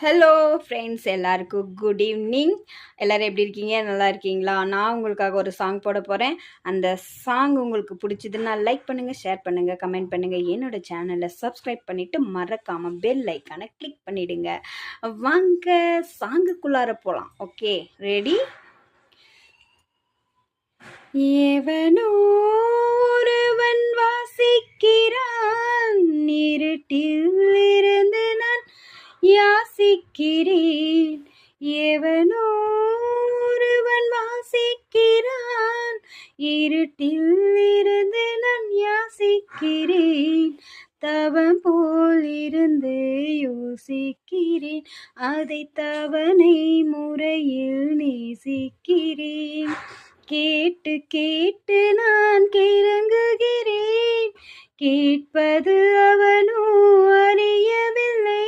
Hello friends, எல்லாருக்கும் good evening. எல்லோரும் எப்படி இருக்கீங்க? நல்லா இருக்கீங்களா? நான் உங்களுக்காக ஒரு சாங் போட போகிறேன். அந்த சாங் உங்களுக்கு பிடிச்சதுன்னா லைக் பண்ணுங்கள், ஷேர் பண்ணுங்கள், கமெண்ட் பண்ணுங்கள். என்னோட சேனலை சப்ஸ்கிரைப் பண்ணிவிட்டு மறக்காமல் பெல் ஐக்கானை கிளிக் பண்ணிவிடுங்க. வாங்க சாங்குக்குள்ளார போகலாம். Okay, ready? எவனோ ஒருவன் வாசிக்கிறான், இருட்டில் இருந்து நான் யாசிக்கிறேன். எவனோ ஒருவன் வாசிக்கிறான், இருட்டில் இருந்து நான் யாசிக்கிறேன். தவம் போல் இருந்து யோசிக்கிறேன், அதை தவணை முறையில் நேசிக்கிறேன். கேட்டு கேட்டு நான் கிறங்குகிறேன், கேட்பது அவனோ அறியவில்லை.